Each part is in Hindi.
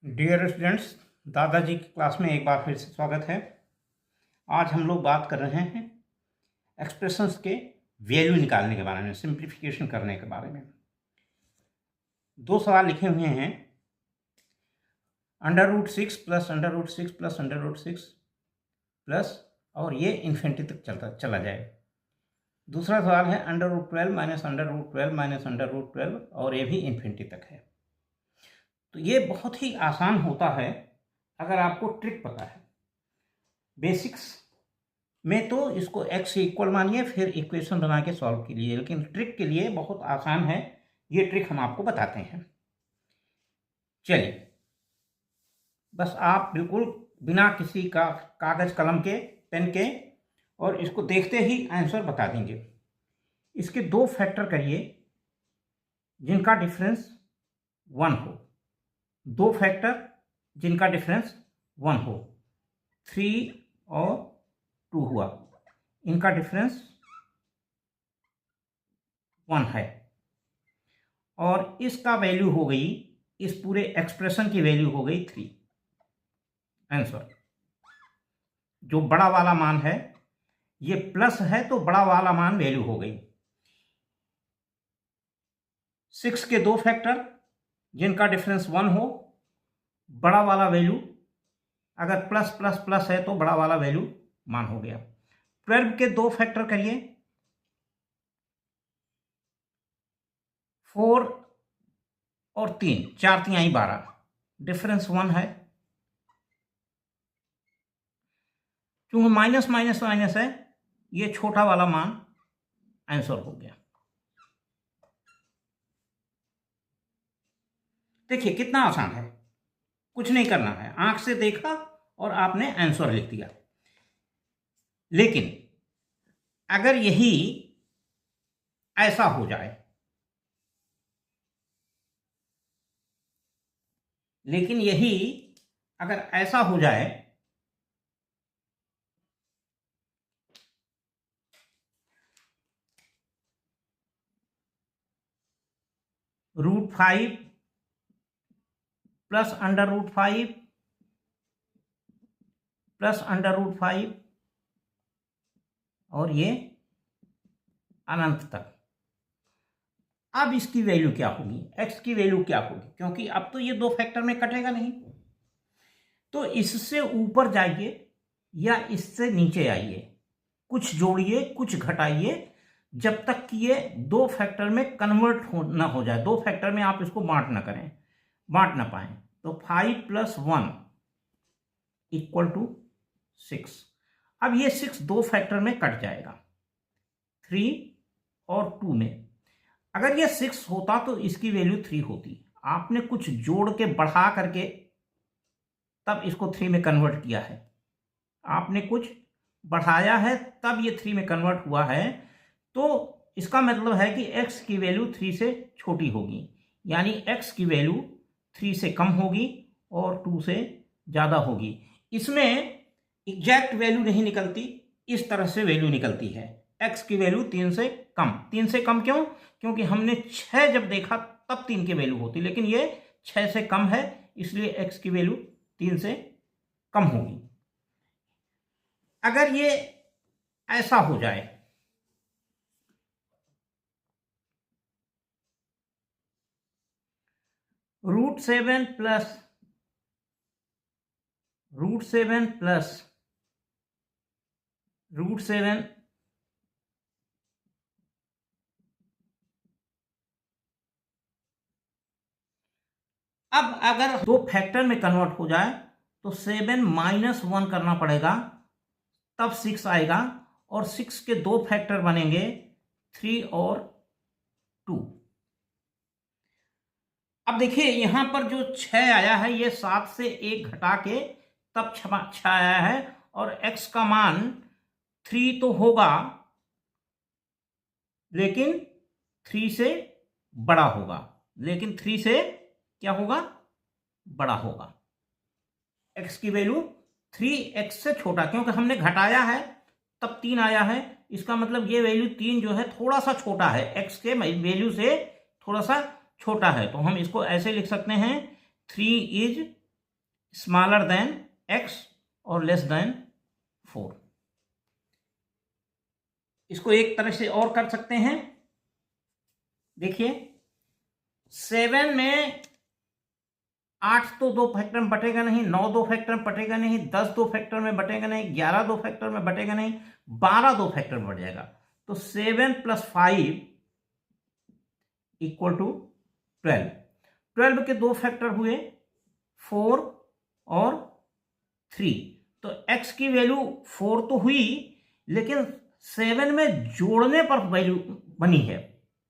डियर स्टूडेंट्स, दादाजी की क्लास में एक बार फिर से स्वागत है। आज हम लोग बात कर रहे हैं एक्सप्रेशंस के वैल्यू निकालने के बारे में, सिंप्लीफिकेशन करने के बारे में। दो सवाल लिखे हुए हैं, √6 प्लस √6 प्लस √6 प्लस, और ये इन्फिनिटी तक चला जाए। दूसरा सवाल है √12 माइनस √12 माइनस √12, और ये भी इन्फिनिटी तक है। तो ये बहुत ही आसान होता है अगर आपको ट्रिक पता है। बेसिक्स में तो इसको x इक्वल मानिए, फिर इक्वेशन बना के सॉल्व कीजिए, लेकिन ट्रिक के लिए बहुत आसान है। ये ट्रिक हम आपको बताते हैं। चलिए, बस आप बिल्कुल बिना किसी का कागज कलम के, पेन के, और इसको देखते ही आंसर बता देंगे। इसके दो फैक्टर करिए जिनका डिफरेंस 1 हो, दो फैक्टर जिनका डिफरेंस 1 हो। 3 और 2 हुआ, इनका डिफरेंस 1 है, और इसका वैल्यू हो गई, इस पूरे एक्सप्रेशन की वैल्यू हो गई 3। आंसर जो बड़ा वाला मान है, ये प्लस है तो बड़ा वाला मान वैल्यू हो गई। 6 के दो फैक्टर जिनका डिफरेंस 1 हो, बड़ा वाला वैल्यू, अगर प्लस प्लस प्लस है तो बड़ा वाला वैल्यू मान हो गया। 12 के दो फैक्टर करिए, 4 और 3, 4 तिहाई 12, डिफरेंस 1 है। क्योंकि माइनस माइनस माइनस है, ये छोटा वाला मान आंसर हो गया। देखिए कितना आसान है, कुछ नहीं करना है, आंख से देखा और आपने आंसर लिख दिया। लेकिन अगर यही ऐसा हो जाए, लेकिन यही अगर ऐसा हो जाए, √5 प्लस √5 प्लस √5, और ये अनंत तक। अब इसकी वैल्यू क्या होगी, x की वैल्यू क्या होगी, क्योंकि अब तो ये दो फैक्टर में कटेगा नहीं। तो इससे ऊपर जाइए या इससे नीचे आइए, कुछ जोड़िए कुछ घटाइए, जब तक कि ये दो फैक्टर में कन्वर्ट ना हो जाए, दो फैक्टर में आप इसको बांट ना करें, बांट ना पाए। तो 5 + 1 = 6। अब ये 6 दो फैक्टर में कट जाएगा, 3 और 2 में। अगर ये 6 होता तो इसकी वैल्यू 3 होती। आपने कुछ जोड़ के बढ़ा करके तब इसको 3 में कन्वर्ट किया है, आपने कुछ बढ़ाया है तब ये 3 में कन्वर्ट हुआ है। तो इसका मतलब है कि x की वैल्यू 3 से छोटी होगी, यानी x की वैल्यू 3 से कम होगी और 2 से ज़्यादा होगी। इसमें एग्जैक्ट वैल्यू नहीं निकलती, इस तरह से वैल्यू निकलती है। x की वैल्यू 3 से कम। 3 से कम क्यों? क्योंकि हमने 6 जब देखा तब 3 की वैल्यू होती, लेकिन ये 6 से कम है, इसलिए x की वैल्यू 3 से कम होगी। अगर ये ऐसा हो जाए, √7 प्लस √7 अब अगर दो फैक्टर में कन्वर्ट हो जाए तो 7 - 1 करना पड़ेगा, तब 6 आएगा, और 6 के दो फैक्टर बनेंगे, 3 और 2। अब देखिए यहां पर जो 6 आया है, ये 7 से 1 घटा के तब 6 आया है, और x का मान 3 तो होगा, लेकिन 3 से बड़ा होगा। लेकिन 3 से क्या होगा? बड़ा होगा। x की वैल्यू 3x से छोटा, क्योंकि हमने घटाया है तब 3 आया है। इसका मतलब ये वैल्यू 3 जो है थोड़ा सा छोटा है, x के वैल्यू से थोड़ा सा छोटा है। तो हम इसको ऐसे लिख सकते हैं, 3 = स्मॉलर देन x और लेस देन 4। इसको एक तरह से और कर सकते हैं। देखिए 7 में 8 तो 2 फैक्टर में बटेगा नहीं, 9 2 फैक्टर में बटेगा नहीं, 10 2 फैक्टर में बटेगा नहीं, 11 2 फैक्टर में बटेगा नहीं, 12 2 फैक्टर में बट जाएगा। तो 7 + 5 = 12। 12 के 2 फैक्टर हुए 4 और 3। तो x की वैल्यू 4 तो हुई, लेकिन 7 में जोड़ने पर वैल्यू बनी है।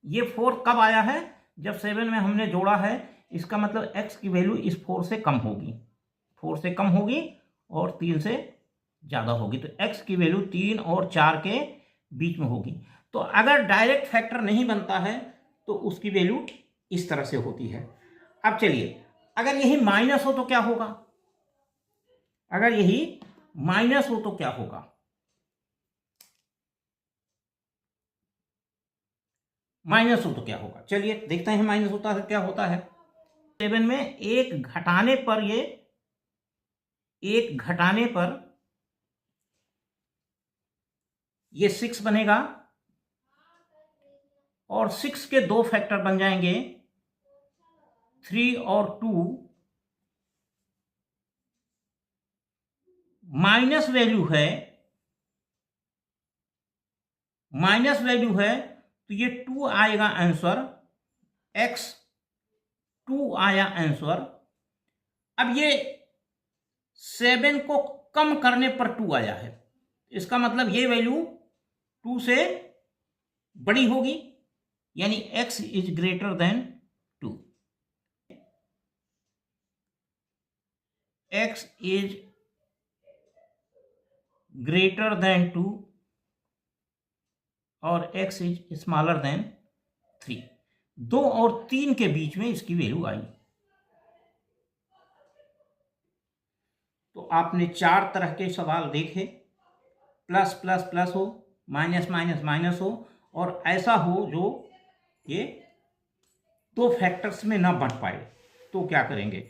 ये 4 कब आया है? जब 7 में हमने जोड़ा है। इसका मतलब x की वैल्यू इस 4 से कम होगी, 4 से कम होगी और 3 से ज़्यादा होगी। तो x की वैल्यू 3 और 4 के बीच में होगी। तो अगर डायरेक्ट फैक्टर नहीं बनता है तो उसकी वैल्यू इस तरह से होती है। अब चलिए, अगर यही माइनस हो तो क्या होगा? अगर यही माइनस हो तो क्या होगा? माइनस हो तो क्या होगा? चलिए देखते हैं माइनस होता है क्या होता है। 7 में एक घटाने पर ये 6 बनेगा और 6 के 2 फैक्टर बन जाएंगे 3 और 2। माइनस वैल्यू है तो ये 2 आएगा आंसर, x 2 आया आंसर। अब ये 7 को कम करने पर 2 आया है, इसका मतलब ये वैल्यू 2 से बड़ी होगी, यानी x > 2। x > 2 और x > 3। 2 और 3 के बीच में इसकी वैल्यू आई। तो आपने 4 तरह के सवाल देखे, प्लस प्लस प्लस हो, माइनस माइनस माइनस हो, और ऐसा हो जो ये 2 फैक्टर्स में ना बंट पाए। तो क्या करेंगे?